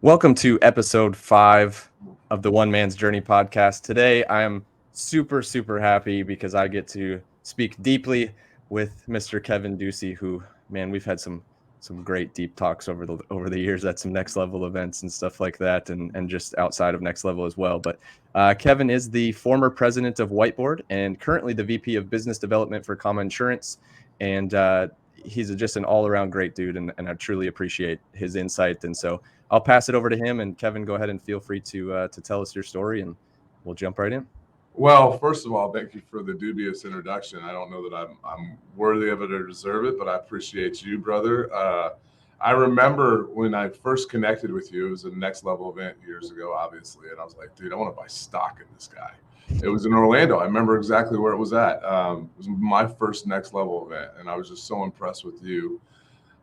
Welcome to episode 5 of the One Man's Journey podcast. Today, I am super happy because I get to speak deeply with Mr. Kevin Ducey, who, man, we've had some great deep talks over the years at some next level events and stuff like that, and just outside of next level as well. But Kevin is the former president of Whiteboard and currently the VP of Business Development for Comma Insurance, and he's just an all-around great dude, and I truly appreciate his insight. And so I'll pass it over to him, and Kevin, go ahead and feel free to tell us your story, and we'll jump right in. Well, first of all, thank you for the dubious introduction. I don't know that I'm worthy of it or deserve it, but I appreciate you, brother. I remember when I first connected with you, it was a next level event years ago, obviously, and I was like, dude, I want to buy stock in this guy. It was in Orlando. I remember exactly where it was at. It was my first next level event, and I was just so impressed with you.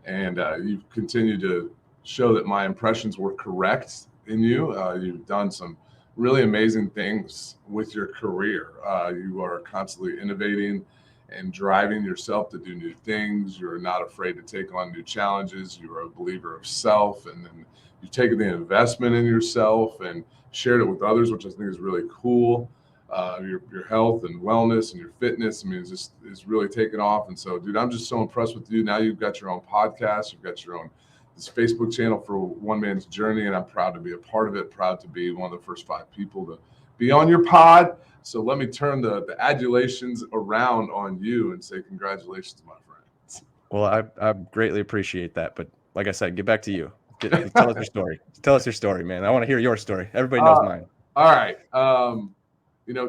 And you've continued to show that my impressions were correct in you. You've done some really amazing things with your career. You are constantly innovating and driving yourself to do new things. You're not afraid to take on new challenges. You're a believer of self, and then you've taken the investment in yourself and shared it with others, which I think is really cool. Your health and wellness and your fitness, I mean, it's really taken off. And so, dude, I'm just so impressed with you. Now you've got your own podcast, you've got your own this Facebook channel for One Man's Journey, and I'm proud to be a part of it, proud to be one of the first 5 people to be on your pod. So let me turn the adulations around on you and say congratulations, my friend. Well, I greatly appreciate that, but like I said, get back to you. Tell us your story. Tell us your story, man. I want to hear your story. Everybody knows mine. All right.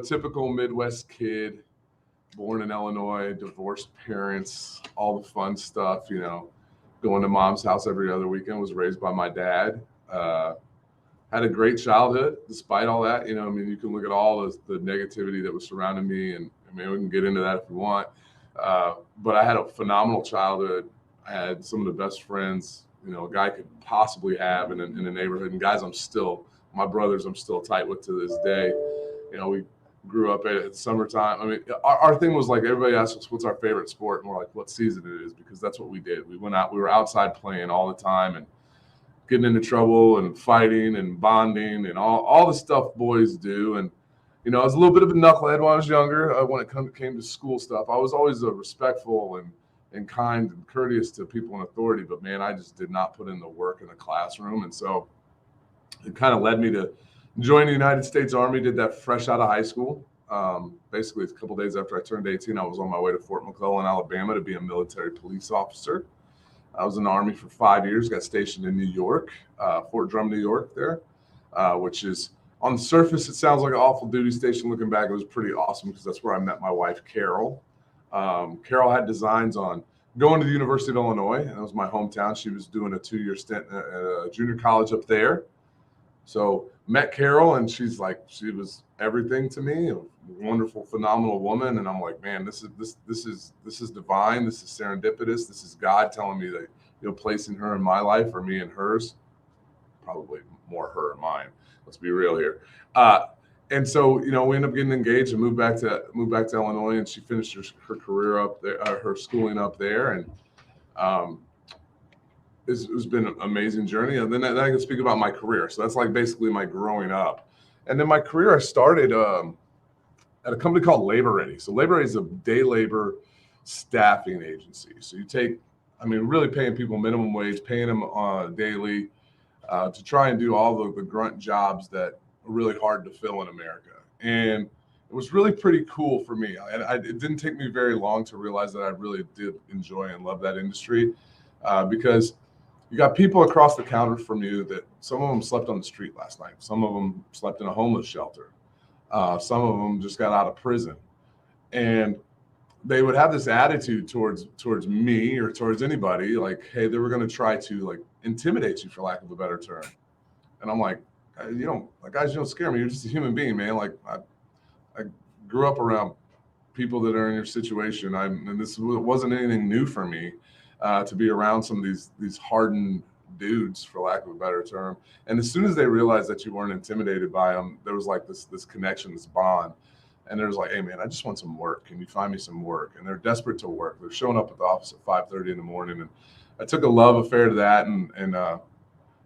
Typical Midwest kid, born in Illinois, divorced parents, all the fun stuff, going to mom's house every other weekend, was raised by my dad. Had a great childhood despite all that. You can look at all the negativity that was surrounding me, and we can get into that if you want. But I had a phenomenal childhood. I had some of the best friends, a guy could possibly have in the neighborhood. And guys, my brothers, I'm still tight with to this day. We grew up at summertime. I mean, our thing was like, everybody asked us what's our favorite sport, and we're like, what season it is, because that's what we did. We were outside playing all the time and getting into trouble and fighting and bonding and all the stuff boys do. And I was a little bit of a knucklehead when I was younger. When it came to school stuff, I was always respectful and kind and courteous to people in authority, but man, I just did not put in the work in the classroom. And so it kind of led me to join the United States Army. Did that fresh out of high school. Basically, a couple days after I turned 18, I was on my way to Fort McClellan, Alabama, to be a military police officer. I was in the Army for 5 years, got stationed in New York, Fort Drum, New York there, which is, on the surface, it sounds like an awful duty station. Looking back, it was pretty awesome because that's where I met my wife, Carol. Carol had designs on going to the University of Illinois, and that was my hometown. She was doing a 2-year stint at a junior college up there. So met Carol, and she was everything to me, a wonderful, phenomenal woman. And I'm like, man, this is divine. This is serendipitous. This is God telling me that, placing her in my life, or me in hers. Probably more her and mine. Let's be real here. And so, we ended up getting engaged and moved back to Illinois, and she finished her career up there, her schooling up there. And it's been an amazing journey. And then I can speak about my career. So that's like basically my growing up. And then my career, I started at a company called Labor Ready. So Labor Ready is a day labor staffing agency. So really paying people minimum wage, paying them daily to try and do all the grunt jobs that are really hard to fill in America. And it was really pretty cool for me. It didn't take me very long to realize that I really did enjoy and love that industry because you got people across the counter from you that some of them slept on the street last night. Some of them slept in a homeless shelter. Some of them just got out of prison. And they would have this attitude towards me or towards anybody, like, hey, they were going to try to intimidate you, for lack of a better term. And I'm like, guys, you don't scare me. You're just a human being, man. Like I grew up around people that are in your situation. And this wasn't anything new for me. To be around some of these hardened dudes, for lack of a better term. And as soon as they realized that you weren't intimidated by them, there was like this connection, this bond. And there's like, hey man, I just want some work. Can you find me some work? And they're desperate to work. They're showing up at the office at 5:30 in the morning. And I took a love affair to that. And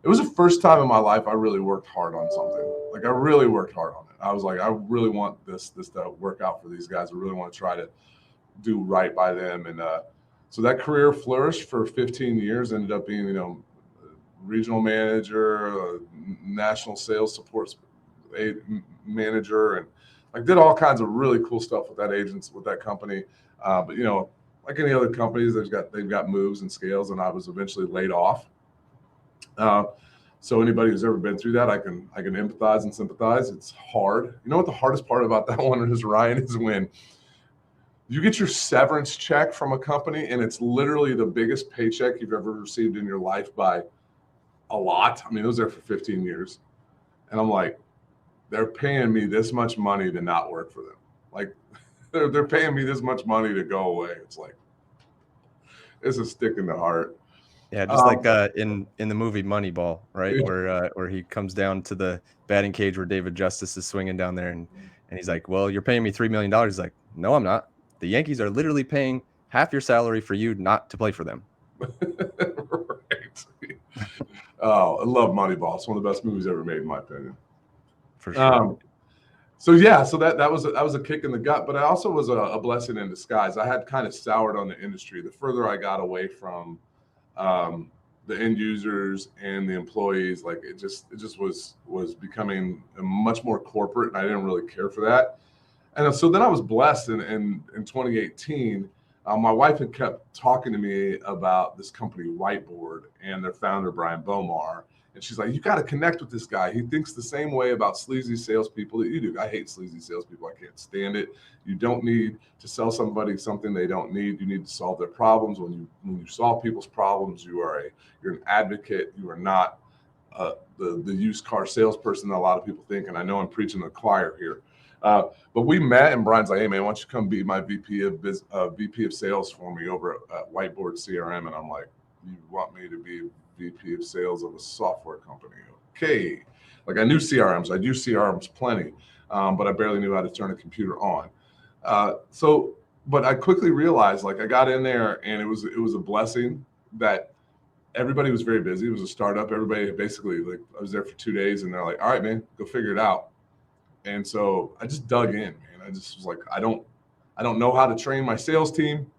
it was the first time in my life I really worked hard on something. Like I really worked hard on it. I was like, I really want this to work out for these guys. I really want to try to do right by them. And so that career flourished for 15 years, ended up being, regional manager, national sales support manager, and like did all kinds of really cool stuff with that company. But like any other companies, they've got moves and scales, and I was eventually laid off. So anybody who's ever been through that, I can empathize and sympathize. It's hard. You know what the hardest part about that one is, Ryan, is when you get your severance check from a company and it's literally the biggest paycheck you've ever received in your life by a lot. I mean, it was there for 15 years. And I'm like, they're paying me this much money to not work for them. Like they're paying me this much money to go away. It's like, it's a stick in the heart. Yeah, just like in the movie Moneyball, right? Where he comes down to the batting cage where David Justice is swinging down there, and he's like, "Well, you're paying me $3 million." He's like, "No, I'm not. The Yankees are literally paying half your salary for you not to play for them." Right. Oh, I love Moneyball. It's one of the best movies ever made, in my opinion. For sure. So that was a kick in the gut, but it also was a blessing in disguise. I had kind of soured on the industry. The further I got away from the end users and the employees, like it just was becoming much more corporate, and I didn't really care for that. And so then I was blessed in 2018. My wife had kept talking to me about this company, Whiteboard, and their founder, Brian Bomar. And she's like, you got to connect with this guy. He thinks the same way about sleazy salespeople that you do. I hate sleazy salespeople. I can't stand it. You don't need to sell somebody something they don't need. You need to solve their problems. When you solve people's problems, you're an advocate. You are not the used car salesperson that a lot of people think. And I know I'm preaching to the choir here. But we met, and Brian's like, "Hey man, why don't you come be my VP of sales for me over at Whiteboard CRM?" And I'm like, "You want me to be VP of sales of a software company?" Okay, like I knew CRMs, I used CRMs plenty, but I barely knew how to turn a computer on. But I quickly realized, like I got in there, and it was a blessing that everybody was very busy. It was a startup. Everybody basically, like I was there for 2 days, and they're like, "All right, man, go figure it out." And so I just dug in, man. I just was like, I don't know how to train my sales team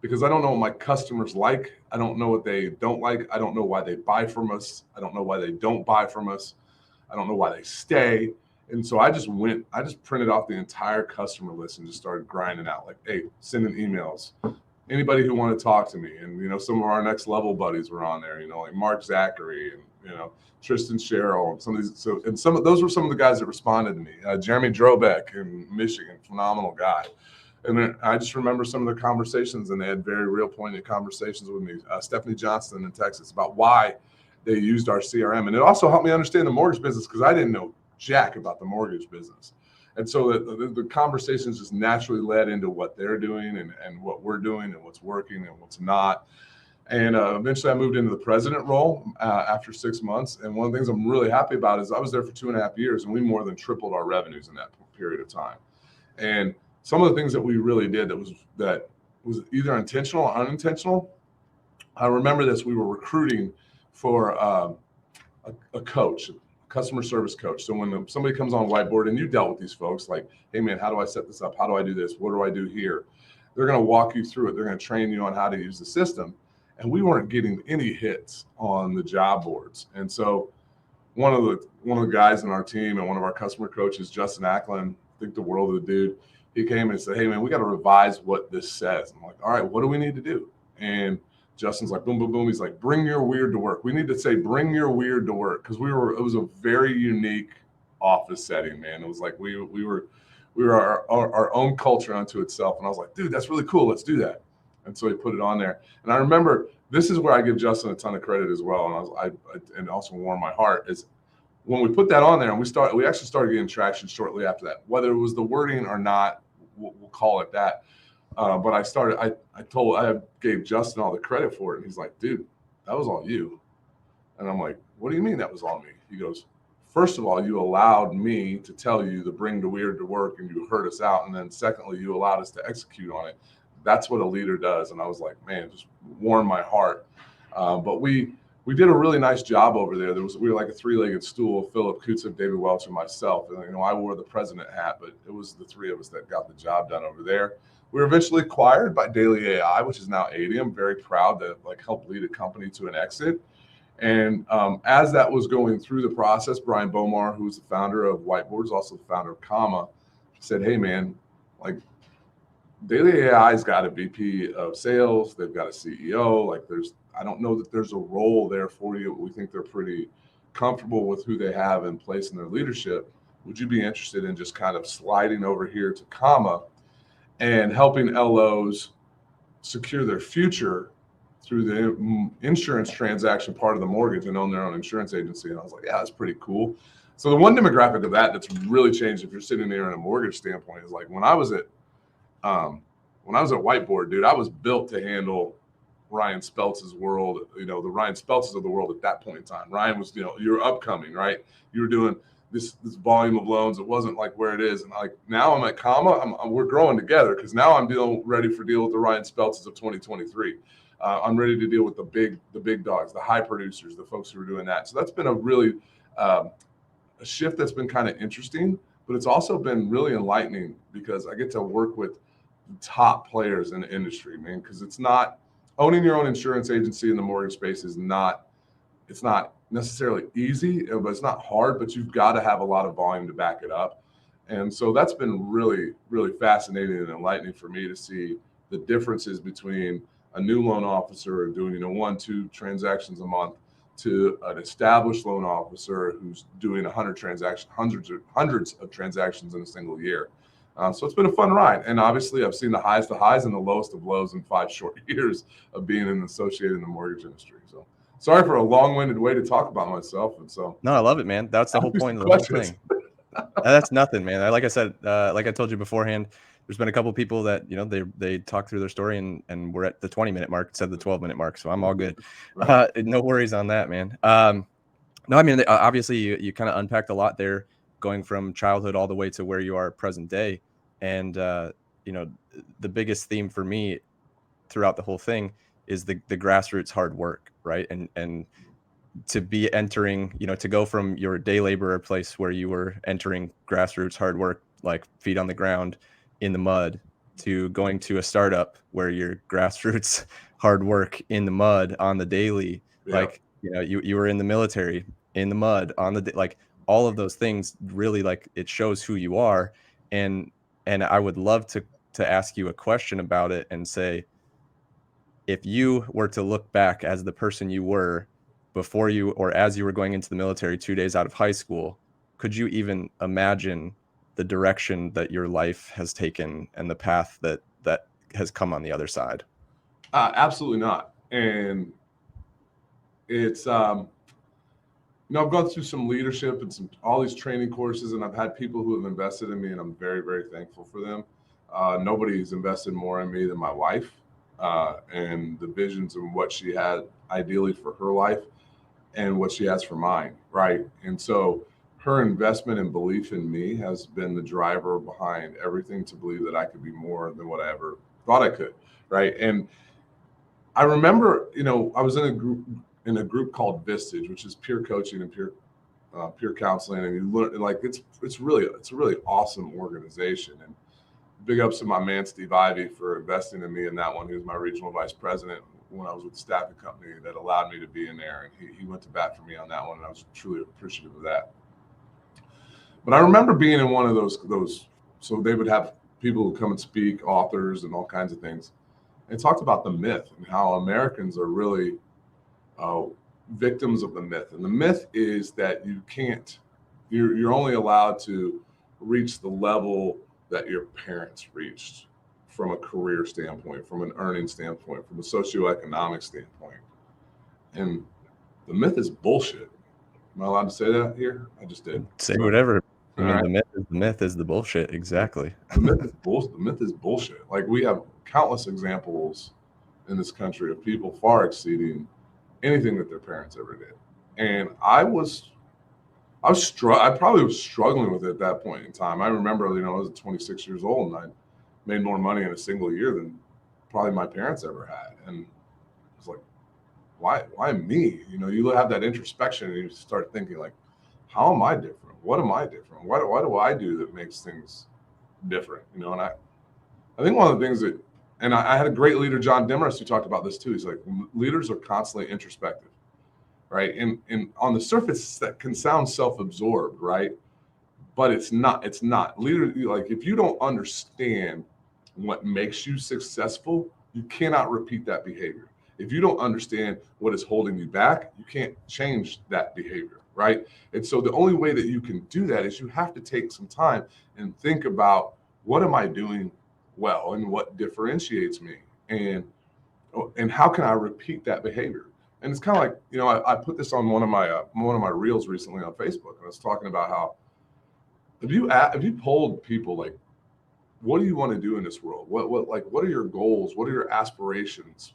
because I don't know what my customers like. I don't know what they don't like. I don't know why they buy from us. I don't know why they don't buy from us. I don't know why they stay. And so I just printed off the entire customer list and just started grinding out, like, hey, sending emails. Anybody who wanted to talk to me. And, some of our next level buddies were on there, like Mark Zachary and, Tristan Sherrill, and some of these. Those were some of the guys that responded to me. Jeremy Drobeck in Michigan, phenomenal guy. And then I just remember some of the conversations, and they had very real poignant conversations with me. Stephanie Johnston in Texas about why they used our CRM. And it also helped me understand the mortgage business because I didn't know jack about the mortgage business. And so the conversations just naturally led into what they're doing and what we're doing and what's working and what's not. And eventually I moved into the president role after 6 months. And one of the things I'm really happy about is I was there for 2.5 years, and we more than tripled our revenues in that period of time. And some of the things that we really did that was either intentional or unintentional. I remember this. We were recruiting for a coach, a customer service coach. So when somebody comes on Whiteboard, and you dealt with these folks, like, hey man, how do I set this up? How do I do this? What do I do here? They're going to walk you through it. They're going to train you on how to use the system. And we weren't getting any hits on the job boards. And so one of the guys in our team and one of our customer coaches, Justin Ackland, think the world of the dude. He came and said, hey man, we got to revise what this says. I'm like, all right, what do we need to do? And Justin's like, boom, boom, boom. He's like, bring your weird to work. We need to say, bring your weird to work. Cause it was a very unique office setting, man. It was like, we were our own culture unto itself. And I was like, dude, that's really cool. Let's do that. And so he put it on there. And I remember, this is where I give Justin a ton of credit as well. And and also warm my heart is when we put that on there, and we actually started getting traction shortly after that, whether it was the wording or not, we'll call it that. But I gave Justin all the credit for it. And he's like, dude, that was all you. And I'm like, what do you mean that was all me? He goes, first of all, you allowed me to tell you to bring the weird to work, and you heard us out. And then secondly, you allowed us to execute on it. That's what a leader does. And I was like, man, just warmed my heart. But we we did a really nice job over there. We were like a three-legged stool: Philip, Kutzev, David Welch, and myself. And I wore the president hat, but it was the three of us that got the job done over there. We were eventually acquired by Daily AI, which is now 80. I'm very proud to help lead a company to an exit. And as that was going through the process, Brian Bomar, who's the founder of Whiteboards, also the founder of Comma, said, "Hey, man, Daily AI's got a VP of sales. They've got a CEO. I don't know that there's a role there for you. We think they're pretty comfortable with who they have in place in their leadership. Would you be interested in just kind of sliding over here to Comma and helping LOs secure their future through the insurance transaction part of the mortgage and own their own insurance agency?" And I was like, yeah, that's pretty cool. So the one demographic of that's really changed if you're sitting there in a mortgage standpoint is when I was at Whiteboard, dude, I was built to handle Ryan Speltz's world, the Ryan Speltz's of the world at that point in time. Ryan was, you're upcoming, right? You were doing this volume of loans. It wasn't like where it is. And now I'm at Comma, we're growing together because now I'm ready for deal with the Ryan Speltz's of 2023. I'm ready to deal with the big dogs, the high producers, the folks who are doing that. So that's been a really a shift that's been kind of interesting, but it's also been really enlightening because I get to work with the top players in the industry, man, because it's not owning your own insurance agency in the mortgage space it's not necessarily easy, but it's not hard, but you've got to have a lot of volume to back it up. And so that's been really, really fascinating and enlightening for me to see the differences between a new loan officer doing, 1-2 transactions a month to an established loan officer who's doing 100 transactions, hundreds of transactions in a single year. So it's been a fun ride. And obviously I've seen the highest of highs and the lowest of lows in 5 short years of being associated in the mortgage industry. So sorry for a long-winded way to talk about myself. And so no, I love it, man. That's the whole point of the whole thing. That's nothing, man. Like I said, like I told you beforehand, there's been a couple people that they talk through their story and we're at the 20-minute mark instead of the 12-minute mark, so I'm all good. Right. No worries on that, man. No, I mean, obviously you kind of unpacked a lot there, going from childhood all the way to where you are present day. And the biggest theme for me throughout the whole thing is the grassroots hard work, right? And to be entering, to go from your day laborer place where you were entering grassroots hard work, like feet on the ground in the mud, to going to a startup where your grassroots hard work in the mud on the daily, you were in the military in the mud on the all of those things really it shows who you are. And I would love to ask you a question about it and say, if you were to look back as the person you were before you, or as you were going into the military 2 days out of high school, could you even imagine the direction that your life has taken and the path that has come on the other side? Absolutely not. And it's, I've gone through some leadership and all these training courses, and I've had people who have invested in me, and I'm very, very thankful for them. Nobody's invested more in me than my wife, and the visions and what she had ideally for her life and what she has for mine, right? And so her investment and belief in me has been the driver behind everything to believe that I could be more than what I ever thought I could, right? And I remember, I was in a group called Vistage, which is peer coaching and peer counseling, and you learn it's a really awesome organization. And big ups to my man Steve Ivey for investing in me in that one. He was my regional vice president when I was with the staffing company that allowed me to be in there, and he went to bat for me on that one, and I was truly appreciative of that. But I remember being in one of those. So they would have people who come and speak, authors, and all kinds of things. And talked about the myth and how Americans are really victims of the myth. And the myth is that you're only allowed to reach the level that your parents reached from a career standpoint, from an earning standpoint, from a socioeconomic standpoint. And the myth is bullshit. Am I allowed to say that here? I just did. Say whatever. I mean, right. The myth is the bullshit. Exactly. The myth is bullshit. The myth is bullshit. We have countless examples in this country of people far exceeding anything that their parents ever did. And I probably was struggling with it at that point in time. I remember, I was 26 years old and I made more money in a single year than probably my parents ever had. And I was like, why me? You know, you have that introspection and you start thinking like, how am I different? What am I different? What do I do that makes things different? You know, and I think one of the things that, and I had a great leader, John Demarest, who talked about this too. He's like, leaders are constantly introspective, right? And on the surface, that can sound self-absorbed, right? But it's not. It's not. Leader, like if you don't understand what makes you successful, you cannot repeat that behavior. If you don't understand what is holding you back, you can't change that behavior, right? And so the only way that you can do that is you have to take some time and think about, what am I doing well and what differentiates me, and how can I repeat that behavior? And it's kind of like, you know, I put this on one of my reels recently on Facebook, and I was talking about how, if you polled people like, what do you want to do in this world? What are your goals? What are your aspirations?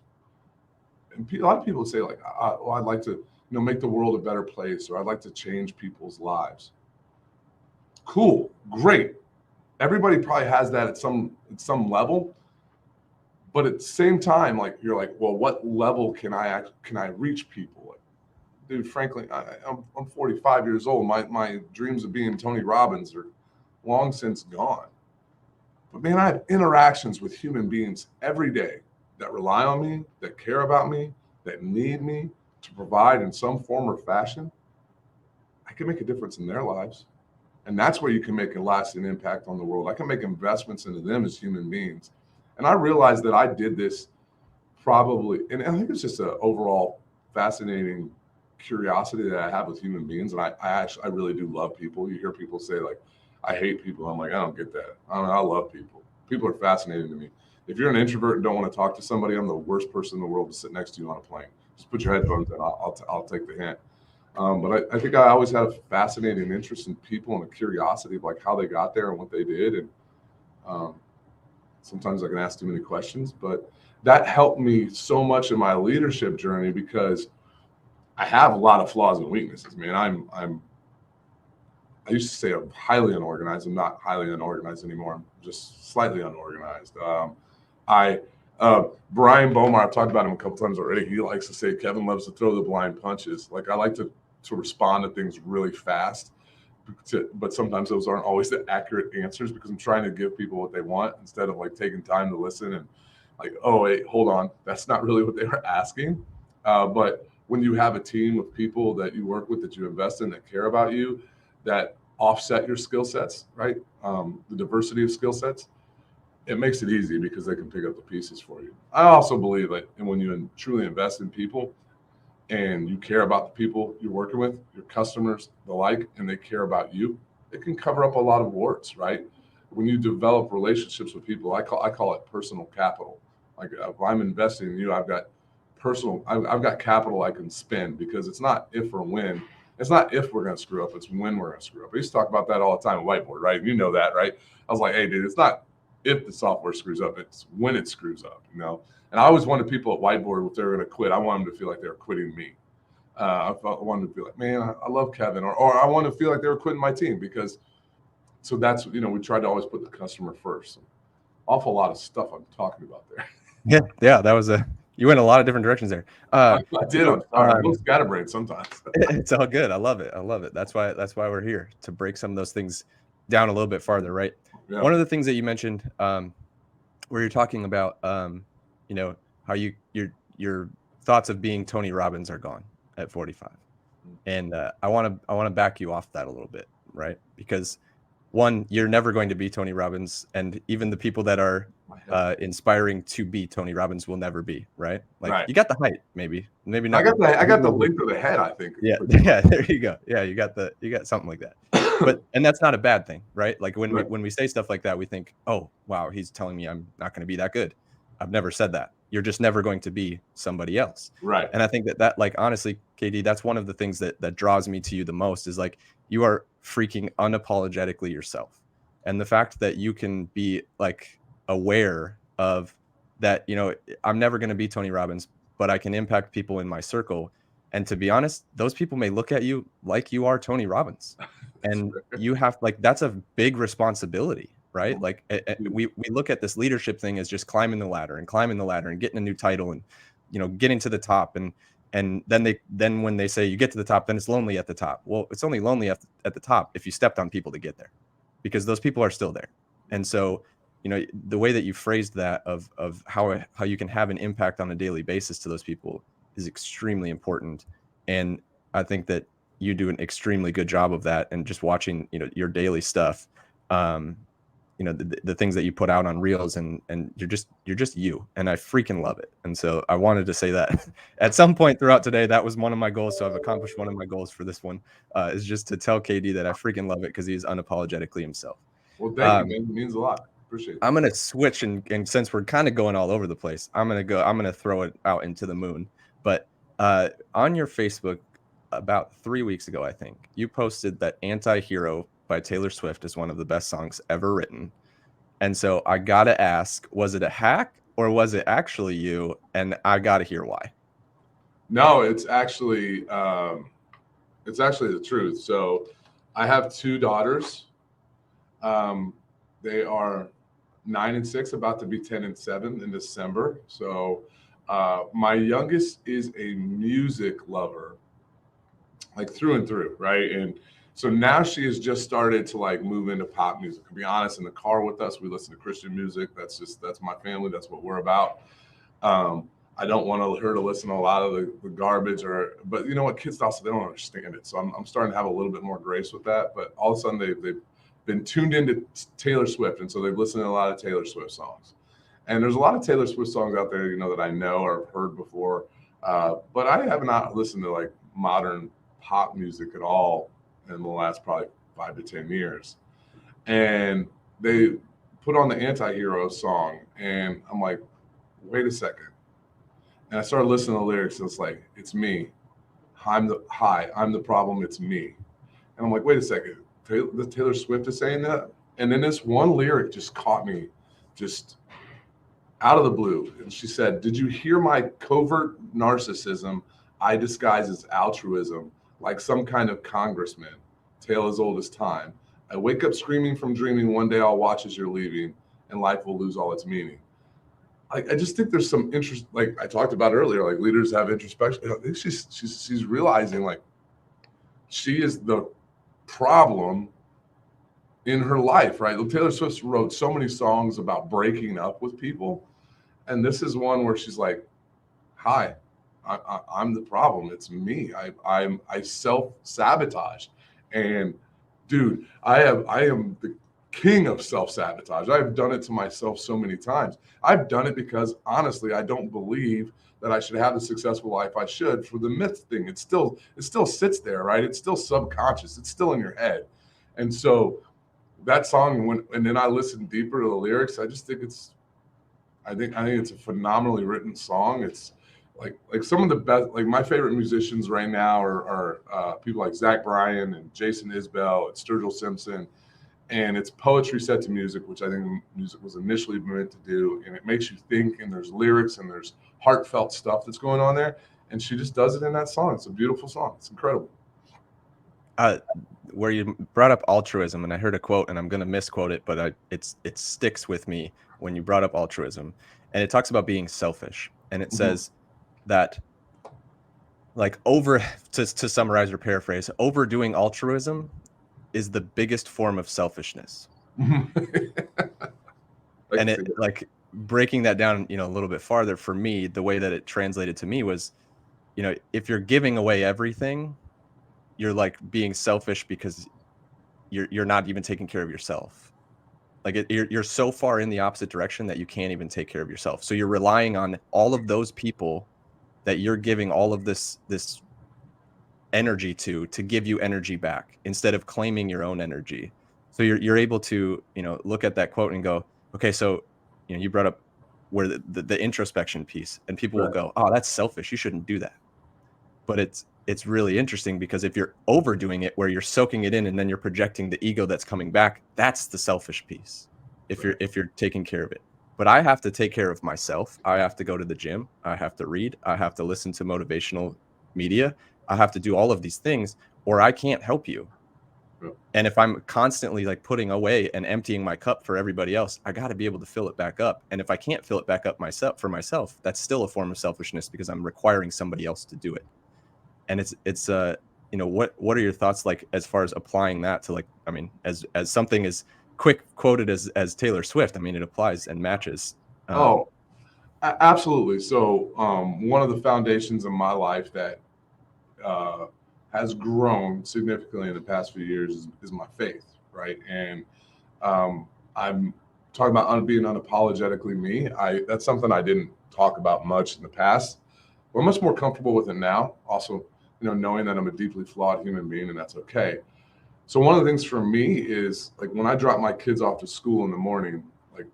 And a lot of people would say like, well, I'd like to, you know, make the world a better place, or I'd like to change people's lives. Cool, great. Everybody probably has that at some level, but at the same time, like you're like, well, what level can I reach people? Like, dude, frankly, I'm 45 years old. My dreams of being Tony Robbins are long since gone. But man, I have interactions with human beings every day that rely on me, that care about me, that need me to provide in some form or fashion. I can make a difference in their lives. And that's where you can make a lasting impact on the world. I can make investments into them as human beings. And I realized that I did this probably, and I think it's just an overall fascinating curiosity that I have with human beings. And I really do love people. You hear people say like, I hate people. I'm like, I don't get that. I love people. People are fascinating to me. If you're an introvert and don't want to talk to somebody, I'm the worst person in the world to sit next to you on a plane. Just put your headphones in. I'll take the hint. But I think I always had a fascinating interest in people and a curiosity of like how they got there and what they did. And sometimes I can ask too many questions, but that helped me so much in my leadership journey, because I have a lot of flaws and weaknesses, man. I used to say I'm highly unorganized. I'm not highly unorganized anymore. I'm just slightly unorganized. Brian Bomar, I've talked about him a couple times already. He likes to say Kevin loves to throw the blind punches. Like I like to respond to things really fast, but sometimes those aren't always the accurate answers, because I'm trying to give people what they want instead of like taking time to listen and like, oh wait, hold on, that's not really what they were asking. But when you have a team of people that you work with, that you invest in, that care about you, that offset your skill sets, right? The diversity of skill sets, it makes it easy because they can pick up the pieces for you. I also believe that, and when you truly invest in people and you care about the people you're working with, your customers, the like, and they care about you, it can cover up a lot of warts, right? When you develop relationships with people, I call it personal capital. Like if I'm investing in you, I've got capital I can spend, because it's not if or when. It's not if we're going to screw up, it's when we're going to screw up. I used to talk about that all the time at Whiteboard, right? You know that, right? I was like, hey, dude, it's not if the software screws up, it's when it screws up, you know? And I always wanted people at Whiteboard, if they were going to quit, I wanted them to feel like they were quitting me. I wanted to feel like, man, I love Kevin, or I want to feel like they were quitting my team, because so that's, you know, we tried to always put the customer first. So, awful lot of stuff I'm talking about there. Yeah, that was you went a lot of different directions there. I did. I'm sorry. I'm scatterbrained sometimes. It's all good. I love it. That's why we're here, to break some of those things down a little bit farther, right? Yeah. One of the things that you mentioned, where you're talking about, you know, how your thoughts of being Tony Robbins are gone at 45, and I want to back you off that a little bit, right? Because one, you're never going to be Tony Robbins, and even the people that are inspiring to be Tony Robbins will never be, right? Like right. You got the height, maybe not. I got the length of the head, I think. Yeah, there you go. Yeah, you got something like that. And that's not a bad thing, right? Like when we say stuff like that, we think, oh wow, he's telling me I'm not going to be that good. I've never said that. You're just never going to be somebody else, right? And I think that like honestly, KD, that's one of the things that draws me to you the most, is like you are freaking unapologetically yourself, and the fact that you can be like aware of that. You know, I'm never going to be Tony Robbins, but I can impact people in my circle. And to be honest, those people may look at you like you are Tony Robbins, and you have like that's a big responsibility. Right? Like we look at this leadership thing as just climbing the ladder and getting a new title and, you know, getting to the top. And And then when they say you get to the top, then it's lonely at the top. Well, it's only lonely at the top if you stepped on people to get there, because those people are still there. And so, the way that you phrased that of how you can have an impact on a daily basis to those people is extremely important. And I think that you do an extremely good job of that. And just watching, your daily stuff, the things that you put out on reels, and you're just you, and I freaking love it. And so I wanted to say that at some point throughout today, that was one of my goals. So I've accomplished one of my goals for this one, is just to tell KD that I freaking love it, because he's unapologetically himself. Well, thank you, man. It means a lot. Appreciate it. I'm gonna switch, and since we're kind of going all over the place, I'm gonna throw it out into the moon. But on your Facebook, about 3 weeks ago, I think you posted that "Anti-Hero" by Taylor Swift is one of the best songs ever written. And so I gotta ask, was it a hack or was it actually you? And I gotta hear why. No, it's actually the truth. So I have two daughters. They are 9 and 6, about to be 10 and 7 in December. So my youngest is a music lover, like through and through, right? And so now she has just started to like move into pop music. To be honest, in the car with us, we listen to Christian music. That's my family. That's what we're about. I don't want her to listen to a lot of the garbage, but you know what, kids also, they don't understand it. So I'm starting to have a little bit more grace with that. But all of a sudden they've been tuned into Taylor Swift, and so they've listened to a lot of Taylor Swift songs. And there's a lot of Taylor Swift songs out there, that I know or have heard before, but I have not listened to like modern pop music at all in the last probably 5 to 10 years. And they put on the Anti-Hero song, and I'm like, wait a second. And I started listening to the lyrics, and it's like, it's me. I'm the problem. It's me. And I'm like, wait a second. Taylor Swift is saying that? And then this one lyric just caught me just out of the blue. And she said, did you hear my covert narcissism I disguise as altruism, like some kind of congressman, tale as old as time. I wake up screaming from dreaming, one day I'll watch as you're leaving, and life will lose all its meaning. I just think there's some interest, like I talked about earlier, like leaders have introspection. I think she's realizing like she is the problem in her life, right? Taylor Swift wrote so many songs about breaking up with people, and this is one where she's like, hi, I'm the problem. It's me. I self-sabotage. And dude, I am the king of self-sabotage. I've done it to myself so many times. I've done it because honestly, I don't believe that I should have the successful life I should. For the myth thing, it still sits there, right? It's still subconscious. It's still in your head. And so that song, and then I listened deeper to the lyrics, I just think I think it's a phenomenally written song. It's like some of the best, like my favorite musicians right now are people like Zach Bryan and Jason Isbell and Sturgill Simpson. And it's poetry set to music, which I think music was initially meant to do. And it makes you think, and there's lyrics and there's heartfelt stuff that's going on there. And she just does it in that song. It's a beautiful song. It's incredible. Where you brought up altruism, and I heard a quote, and I'm going to misquote it, but it sticks with me when you brought up altruism. And it talks about being selfish. And it says that, like, to summarize or paraphrase, overdoing altruism is the biggest form of selfishness. And it, like, breaking that down, a little bit farther, for me, the way that it translated to me was, if you're giving away everything, you're like being selfish because you're not even taking care of yourself. Like you're so far in the opposite direction that you can't even take care of yourself. So you're relying on all of those people that you're giving all of this energy to give you energy back, instead of claiming your own energy. So you're able to, look at that quote and go, okay, so, you brought up where the introspection piece, and people will go, oh, that's selfish. You shouldn't do that. But it's really interesting, because if you're overdoing it, where you're soaking it in and then you're projecting the ego that's coming back, that's the selfish piece. If you're taking care of it. But I have to take care of myself. I have to go to the gym. I have to read. I have to listen to motivational media. I have to do all of these things, or I can't help you. Yeah. And if I'm constantly like putting away and emptying my cup for everybody else, I got to be able to fill it back up. And if I can't fill it back up myself, that's still a form of selfishness because I'm requiring somebody else to do it. And it's what are your thoughts like as far as applying that to, like, I mean, as something as quick quoted as Taylor Swift, I mean, it applies and matches. Absolutely. So one of the foundations of my life that uh, has grown significantly in the past few years is my faith, right? And I'm talking about being unapologetically me. That's something I didn't talk about much in the past. We're much more comfortable with it now. Also, knowing that I'm a deeply flawed human being, and that's okay. So one of the things for me is like when I drop my kids off to school in the morning, like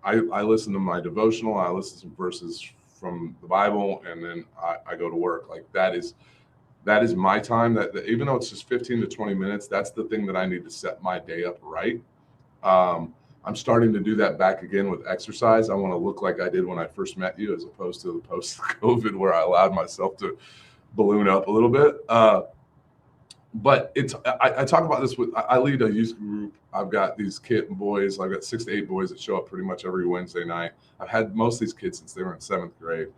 I listen to my devotional, I listen to some verses from the Bible, and then I go to work. Like that is my time. That even though it's just 15 to 20 minutes, that's the thing that I need to set my day up right. I'm starting to do that back again with exercise. I want to look like I did when I first met you, as opposed to the post-COVID where I allowed myself to balloon up a little bit. But I talk about this with, I lead a youth group. I've got these boys. I've got 6 to 8 boys that show up pretty much every Wednesday night. I've had most of these kids since they were in 7th grade.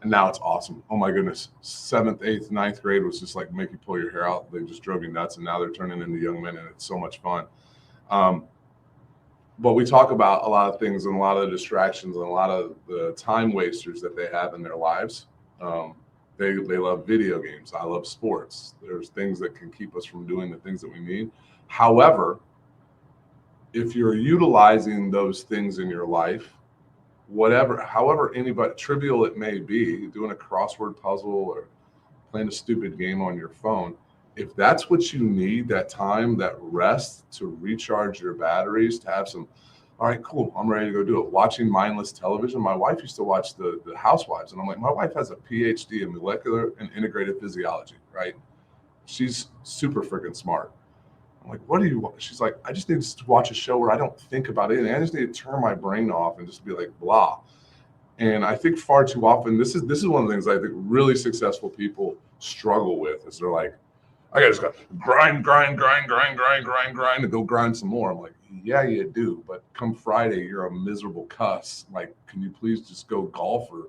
And now it's awesome. Oh my goodness. 7th, 8th, 9th grade was just like make you pull your hair out. They just drove you nuts. And now they're turning into young men, and it's so much fun. But we talk about a lot of things and a lot of the distractions and a lot of the time wasters that they have in their lives. They love video games. I love sports. There's things that can keep us from doing the things that we need. However, if you're utilizing those things in your life, however trivial it may be, doing a crossword puzzle or playing a stupid game on your phone, if that's what you need, that time, that rest to recharge your batteries, to have some, all right, cool, I'm ready to go do it. Watching mindless television. My wife used to watch the Housewives, and I'm like, my wife has a PhD in molecular and integrated physiology, right? She's super freaking smart. I'm like, what do you want? She's like, I just need to watch a show where I don't think about anything. I just need to turn my brain off and just be like, blah. And I think far too often, this is one of the things I think really successful people struggle with, is they're like, I just got grind, and go grind some more. I'm like, yeah, you do. But come Friday, you're a miserable cuss. Like, can you please just go golf or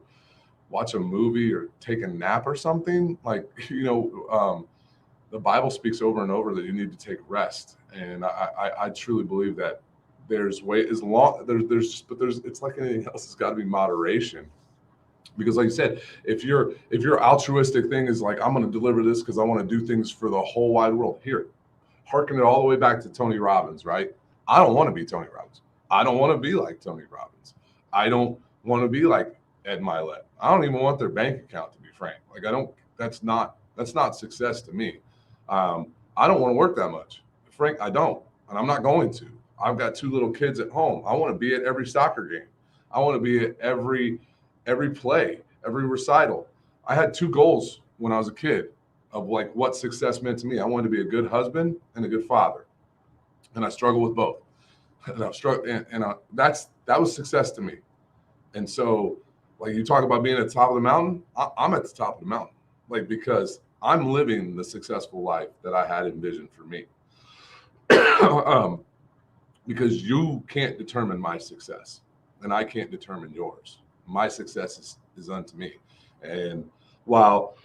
watch a movie or take a nap or something? Like, the Bible speaks over and over that you need to take rest. And I truly believe that there's it's like anything else. It's got to be moderation. Because like you said, if your altruistic thing is like, I'm going to deliver this because I want to do things for the whole wide world, here, harken it all the way back to Tony Robbins, right? I don't want to be Tony Robbins. I don't want to be like Tony Robbins. I don't want to be like Ed Milet. I don't even want their bank account, to be frank. Like, that's not success to me. I don't want to work that much. Frank, I don't, and I'm not going to. I've got 2 little kids at home. I want to be at every soccer game. I want to be at every play, every recital. I had 2 goals when I was a kid of like what success meant to me. I wanted to be a good husband and a good father, and I struggle with both. And I've struggled, and that was success to me. And so, like, you talk about being at the top of the mountain, I'm at the top of the mountain, like, because I'm living the successful life that I had envisioned for me. Because you can't determine my success, and I can't determine yours. My success is unto me. And while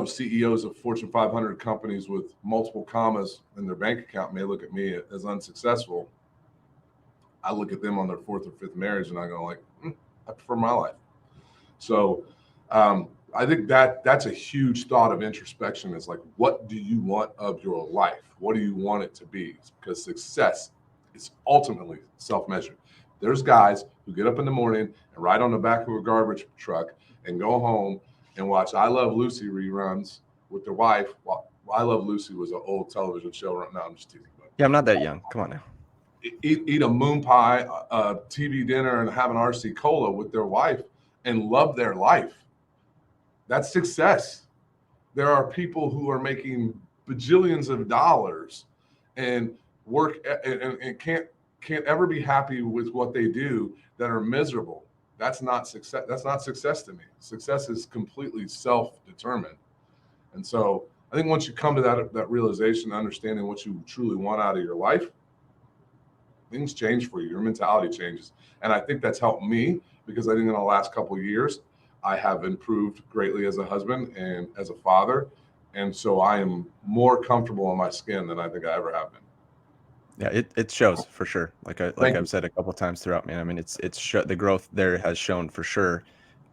CEOs of Fortune 500 companies with multiple commas in their bank account may look at me as unsuccessful, I look at them on their 4th or 5th marriage, and I go like, I prefer my life. So I think that's a huge thought of introspection, is like, what do you want of your life? What do you want it to be? Because success is ultimately self-measured. There's guys who get up in the morning and ride on the back of a garbage truck and go home and watch I Love Lucy reruns with their wife. Well, I Love Lucy was an old television show. Right now, I'm just teasing. But Yeah, I'm not that young. Come on now. Eat a moon pie, a TV dinner, and have an RC Cola with their wife and love their life. That's success. There are people who are making bajillions of dollars and work and can't ever be happy with what they do, that are miserable. That's not success. That's not success to me. Success is completely self-determined. And so I think once you come to that realization, understanding what you truly want out of your life, things change for you. Your mentality changes. And I think that's helped me because I think in the last couple of years, I have improved greatly as a husband and as a father. And so I am more comfortable in my skin than I think I ever have been. Yeah, it shows for sure. Like Thank I've you. said a couple times throughout, man. I mean, the growth there has shown for sure.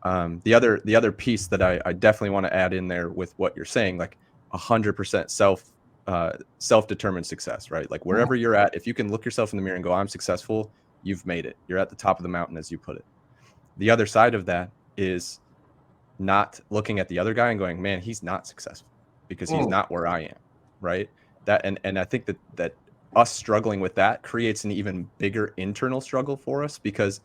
The other piece that I definitely want to add in there with what you're saying, like 100% self-determined success, right? Like wherever you're at, if you can look yourself in the mirror and go, I'm successful, you've made it. You're at the top of the mountain, as you put it. The other side of that is not looking at the other guy and going, man, he's not successful because he's Mm. not where I am, right? That and I think that us struggling with that creates an even bigger internal struggle for us because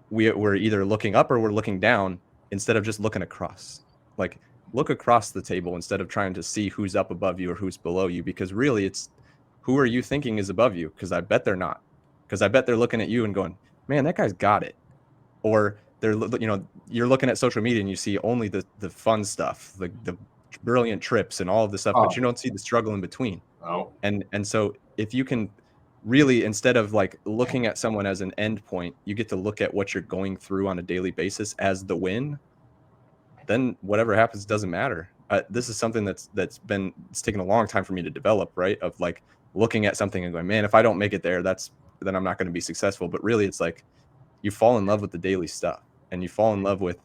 we're either looking up or we're looking down instead of just looking across. Like look across the table instead of trying to see who's up above you or who's below you, because really it's who are you thinking is above you? Because I bet they're not. Because I bet they're looking at you and going, man, that guy's got it. Or they're, you're looking at social media and you see only the fun stuff, the brilliant trips and all of this stuff, but you Oh, don't see the struggle in between. no. And so if you can really, instead of like looking at someone as an end point, you get to look at what you're going through on a daily basis as the win, then whatever happens doesn't matter. This is something it's taken a long time for me to develop, right? Of like looking at something and going, man, if I don't make it there, then I'm not going to be successful. But really it's like you fall in love with the daily stuff, and you fall in love with,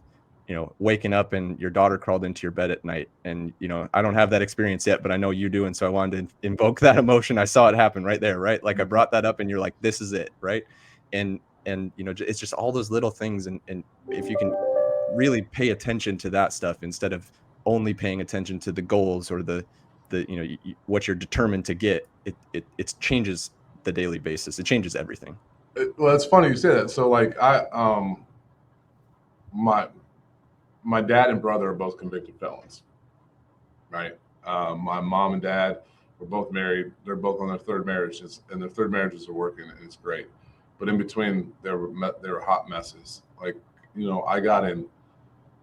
waking up and your daughter crawled into your bed at night. And, I don't have that experience yet, but I know you do. And so I wanted to invoke that emotion. I saw it happen right there, right? Like I brought that up and you're like, this is it. Right. And, it's just all those little things. And if you can really pay attention to that stuff instead of only paying attention to the goals or what you're determined to get, it changes the daily basis. It changes everything. Well, it's funny you say that. So like my my dad and brother are both convicted felons, right? My mom and dad were both married. They're both on their third marriages, and their third marriages are working, and it's great. But in between, there were hot messes. Like, I got in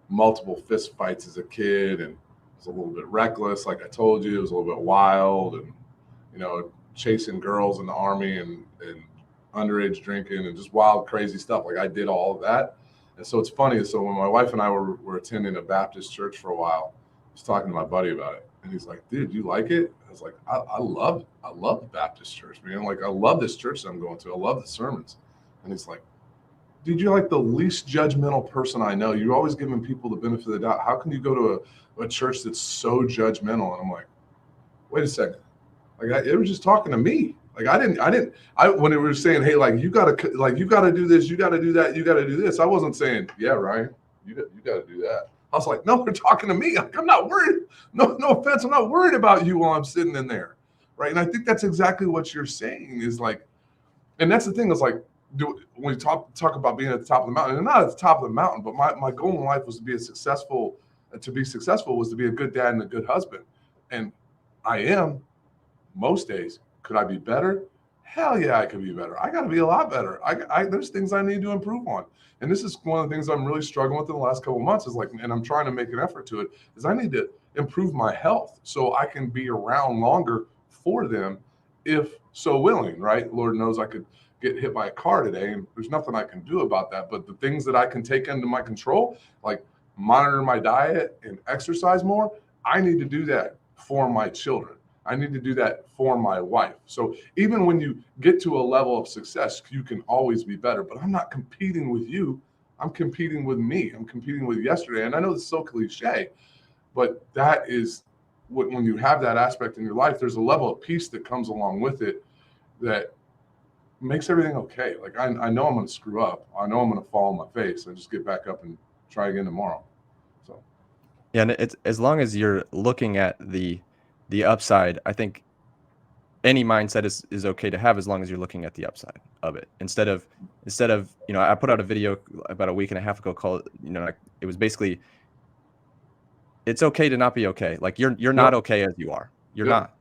multiple fist fights as a kid, and was a little bit reckless. Like I told you, it was a little bit wild, and chasing girls in the army and underage drinking and just wild, crazy stuff. Like I did all of that. And so it's funny. So when my wife and I were attending a Baptist church for a while, I was talking to my buddy about it. And he's like, dude, you like it? I was like, I love the Baptist church, man. Like I love this church that I'm going to. I love the sermons. And he's like, dude, you're like the least judgmental person I know. You're always giving people the benefit of the doubt. How can you go to a church that's so judgmental? And I'm like, wait a second. Like it was just talking to me. Like when it was saying, hey, like you gotta do this, you gotta do that, you gotta do this. I wasn't saying, yeah, Ryan, you gotta do that. I was like, no, they're talking to me. Like, I'm not worried. No offense, I'm not worried about you while I'm sitting in there, right? And I think that's exactly what you're saying is like, and that's the thing is like, when you talk about being at the top of the mountain, and not at the top of the mountain, but my goal in life was to be successful was to be a good dad and a good husband, and I am. Most days. Could I be better? Hell yeah, I could be better. I got to be a lot better. There's things I need to improve on. And this is one of the things I'm really struggling with in the last couple of months is like, and I'm trying to make an effort to it, is I need to improve my health so I can be around longer for them if so willing, right? Lord knows I could get hit by a car today and there's nothing I can do about that. But the things that I can take into my control, like monitor my diet and exercise more, I need to do that for my children. I need to do that for my wife. So even when you get to a level of success, you can always be better. But I'm not competing with you. I'm competing with me. I'm competing with yesterday. And I know it's so cliche, but that is when you have that aspect in your life, there's a level of peace that comes along with it that makes everything okay. Like I know I'm going to screw up. I know I'm going to fall on my face. I just get back up and try again tomorrow. So Yeah, and it's as long as you're looking at the upside, I think any mindset is okay to have as long as you're looking at the upside of it. Instead of, I put out a video about a week and a half ago called, it was basically, it's okay to not be okay. Like you're not yep, okay as you are. You're yep, not.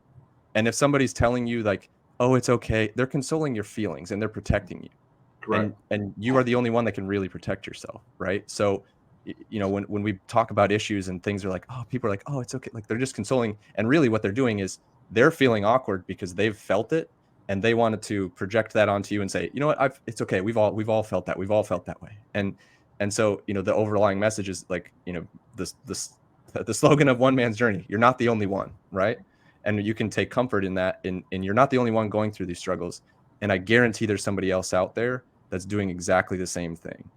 And if somebody's telling you like, oh, it's okay, they're consoling your feelings and they're protecting you. correct. And you are the only one that can really protect yourself, right? So you know, when we talk about issues and things are like, oh, people are like, oh, it's okay. Like they're just consoling. And really what they're doing is they're feeling awkward because they've felt it and they wanted to project that onto you and say, you know what, it's okay. We've all felt that. We've all felt that way. And so, you know, the overlying message is like, you know, the slogan of one man's journey, you're not the only one, right? And you can take comfort in that, and you're not the only one going through these struggles. And I guarantee there's somebody else out there that's doing exactly the same thing.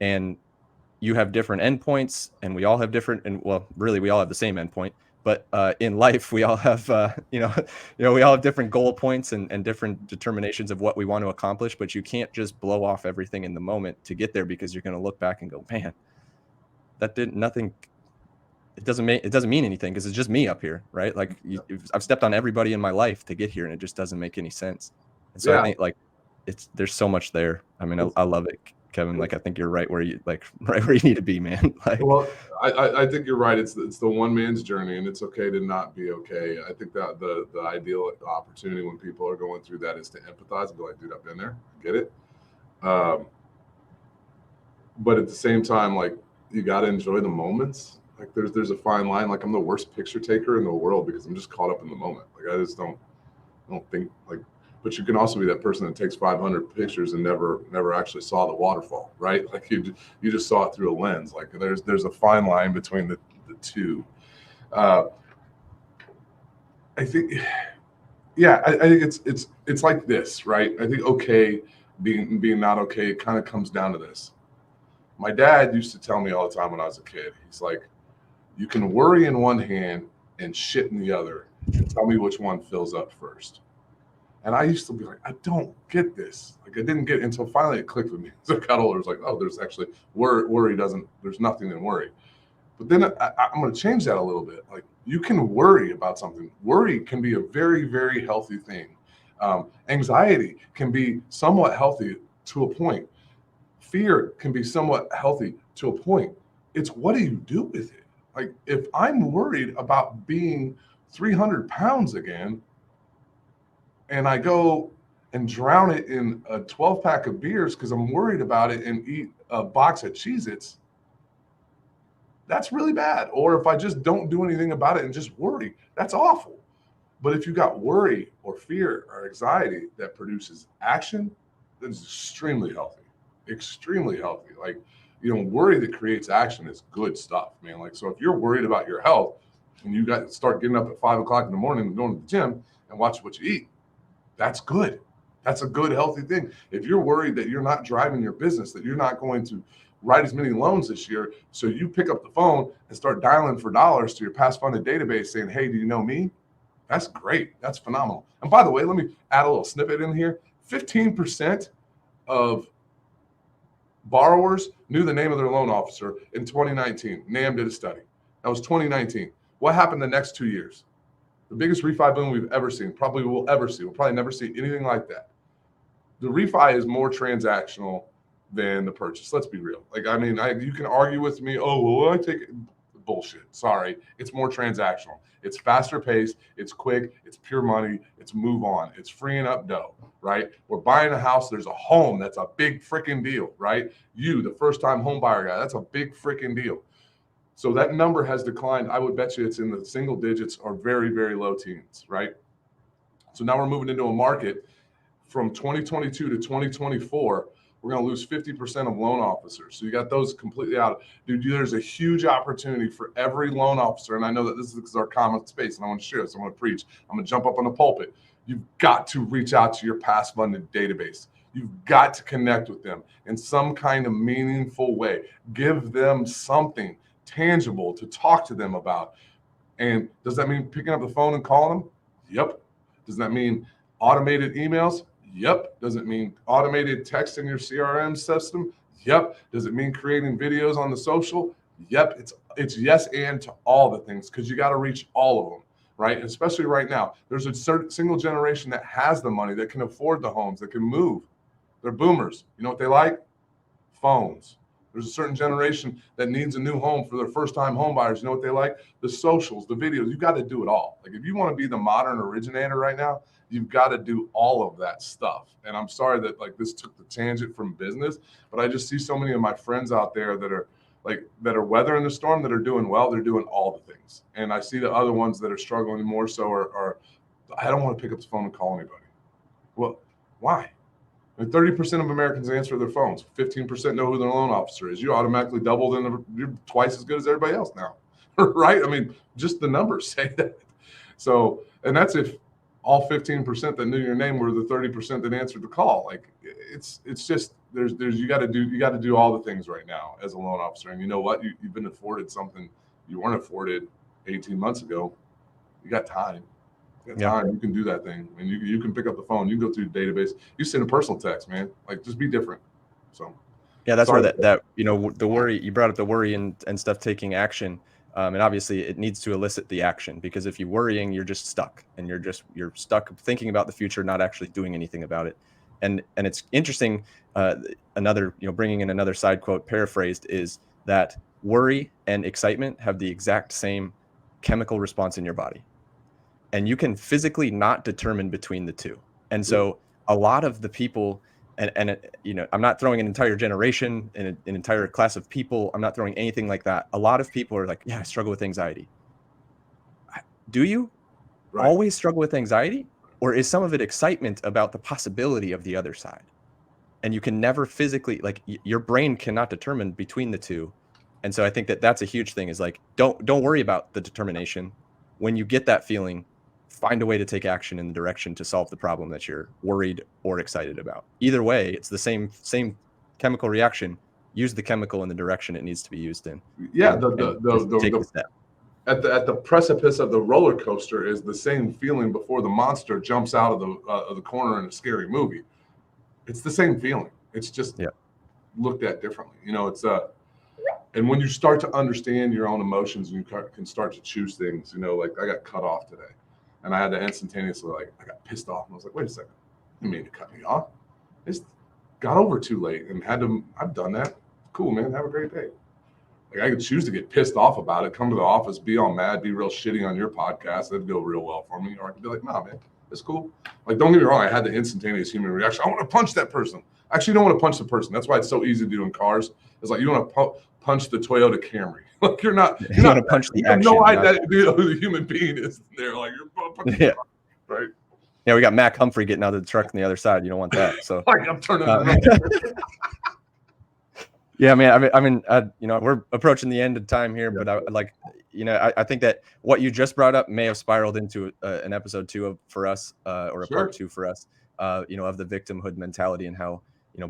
And you have different endpoints, and we all have different, and well, really, we all have the same endpoint. But in life, we all have, we all have different goal points and different determinations of what we want to accomplish. But you can't just blow off everything in the moment to get there, because you're going to look back and go, man, that did nothing. It doesn't mean anything because it's just me up here, right? Like I've stepped on everybody in my life to get here, and it just doesn't make any sense. And so I think like there's so much there. I mean, I love it, Kevin. Like I think you're right where you need to be, man. Like, well, I think you're right. It's the one man's journey, and it's okay to not be okay. I think that the ideal opportunity when people are going through that is to empathize and be like, dude, I've been there, get it. But at the same time, like you got to enjoy the moments. Like there's a fine line. Like I'm the worst picture taker in the world because I'm just caught up in the moment. Like I just don't think like. But you can also be that person that takes 500 pictures and never actually saw the waterfall, right? Like you just saw it through a lens. Like there's a fine line between the two. I think, yeah, I think it's like this, right? I think okay being not okay kind of comes down to this. My dad used to tell me all the time when I was a kid. He's like, you can worry in one hand and shit in the other, and tell me which one fills up first. And I used to be like, I don't get this. Like I didn't get it until finally it clicked with me. As I got older, I was like, oh, there's actually there's nothing in worry. But then I'm going to change that a little bit. Like you can worry about something. Worry can be a very, very healthy thing. Anxiety can be somewhat healthy to a point. Fear can be somewhat healthy to a point. It's what do you do with it? Like if I'm worried about being 300 pounds again, and I go and drown it in a 12-pack of beers because I'm worried about it and eat a box of Cheez-Its, that's really bad. Or if I just don't do anything about it and just worry, that's awful. But if you got worry or fear or anxiety that produces action, that's extremely healthy. Extremely healthy. Like, worry that creates action is good stuff, man. Like, so if you're worried about your health and you got to start getting up at 5 o'clock in the morning and going to the gym and watch what you eat, that's good. That's a good, healthy thing. If you're worried that you're not driving your business, that you're not going to write as many loans this year, so you pick up the phone and start dialing for dollars to your past funded database saying, hey, do you know me? That's great. That's phenomenal. And by the way, let me add a little snippet in here. 15% of borrowers knew the name of their loan officer in 2019. NAM did a study. That was 2019. What happened the next 2 years? The biggest refi boom we've ever seen, probably will ever see. We'll probably never see anything like that. The refi is more transactional than the purchase. Let's be real. Like, I mean, you can argue with me, oh, well, I take it. Bullshit. Sorry. It's more transactional. It's faster paced. It's quick. It's pure money. It's move on. It's freeing up dough, right? We're buying a house. There's a home. That's a big freaking deal, right? You, the first time home buyer guy, that's a big freaking deal. So that number has declined. I would bet you it's in the single digits or very, very low teens, right? So now we're moving into a market from 2022 to 2024. We're going to lose 50% of loan officers. So you got those completely out. Dude, there's a huge opportunity for every loan officer. And I know that this is our common space and I want to share this. I'm going to preach. I'm going to jump up on the pulpit. You've got to reach out to your past funded database. You've got to connect with them in some kind of meaningful way. Give them something tangible to talk to them about. And does that mean picking up the phone and calling them? Yep. Does that mean automated emails? Yep. Does it mean automated text in your CRM system? Yep. Does it mean creating videos on the social? Yep. It's yes and to all the things because you got to reach all of them, right? Especially right now. There's a certain single generation that has the money, that can afford the homes, that can move. They're boomers. You know what they like? Phones. There's a certain generation that needs a new home for their first-time home buyers. You know what they like? The socials, the videos. You got to do it all. Like if you want to be the modern originator right now, you've got to do all of that stuff. And I'm sorry that like this took the tangent from business, but I just see so many of my friends out there that are like that are weathering the storm, that are doing well. They're doing all the things. And I see the other ones that are struggling more so are I don't want to pick up the phone and call anybody. Well, why? 30% of Americans answer their phones. 15% know who their loan officer is. You automatically doubled, and you're twice as good as everybody else now, right? I mean, just the numbers say that. So, and that's if all 15% that knew your name were the 30% that answered the call. Like, it's just there's you got to do all the things right now as a loan officer. And you know what? You've been afforded something you weren't afforded 18 months ago. You got time. Time, you can do that thing, and you can pick up the phone, you can go through the database, you send a personal text, man. Like, just be different. So yeah, that's where that the worry, you brought up the worry and stuff taking action, and obviously it needs to elicit the action, because if you're worrying, you're just stuck, and you're stuck thinking about the future, not actually doing anything about it. And it's interesting, another, bringing in another side quote paraphrased, is that worry and excitement have the exact same chemical response in your body. And you can physically not determine between the two. And so a lot of the people, and I'm not throwing an entire generation and an entire class of people, I'm not throwing anything like that. A lot of people are like, yeah, I struggle with anxiety. Do you always struggle with anxiety? Or is some of it excitement about the possibility of the other side? And you can never physically, like, your brain cannot determine between the two. And so I think that that's a huge thing, is like, don't worry about the determination. When you get that feeling, find a way to take action in the direction to solve the problem that you're worried or excited about. Either way, it's the same chemical reaction. Use the chemical in the direction it needs to be used in. Yeah, the step. At the precipice of the roller coaster is the same feeling before the monster jumps out of the corner in a scary movie. It's the same feeling. It's just looked at differently. It's and when you start to understand your own emotions, and you can start to choose things. Like, I got cut off today, and I had to instantaneously, like, I got pissed off, and I was like, wait a second, you mean to cut me off? I just got over too late and I've done that. Cool, man. Have a great day. Like, I could choose to get pissed off about it, come to the office, be all mad, be real shitty on your podcast. That'd go real well for me. Or I could be like, nah, man, it's cool. Like, don't get me wrong, I had the instantaneous human reaction. I want to punch that person. I actually don't want to punch the person. That's why it's so easy to do in cars. It's like, you want to punch the Toyota Camry. Like, you're not going to punch the action. No idea who the human being is there. Like, you're punching right? Yeah, we got Mac Humphrey getting out of the truck on the other side. You don't want that. So like, I'm turning around. Yeah, man. I mean, we're approaching the end of time here, but I think that what you just brought up may have spiraled into an episode 2 for us, or a part 2 for us, of the victimhood mentality, and how,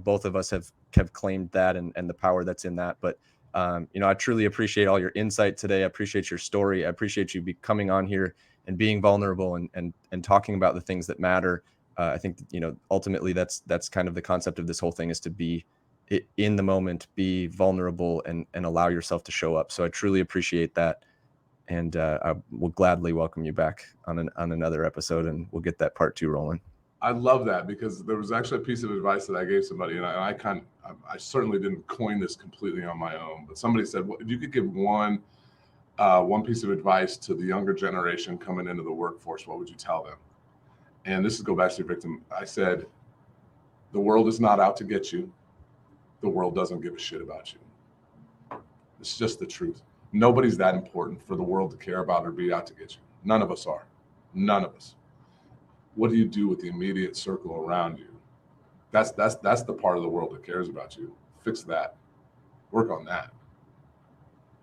both of us have claimed that, and the power that's in that. But, I truly appreciate all your insight today. I appreciate your story. I appreciate you coming on here and being vulnerable and talking about the things that matter. I think, ultimately that's kind of the concept of this whole thing, is to be in the moment, be vulnerable, and allow yourself to show up. So I truly appreciate that. And I will gladly welcome you back on another episode, and we'll get that part 2 rolling. I love that, because there was actually a piece of advice that I gave somebody, and I certainly didn't coin this completely on my own, but somebody said, well, if you could give one piece of advice to the younger generation coming into the workforce, what would you tell them? And this is go back to your victim. I said, the world is not out to get you. The world doesn't give a shit about you. It's just the truth. Nobody's that important for the world to care about or be out to get you. None of us are. None of us. What do you do with the immediate circle around you? That's the part of the world that cares about you. Fix that. Work on that.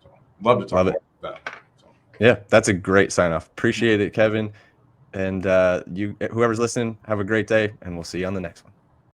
So, love to talk about that. So. Yeah, that's a great sign off. Appreciate it, Kevin. And whoever's listening, have a great day, and we'll see you on the next one.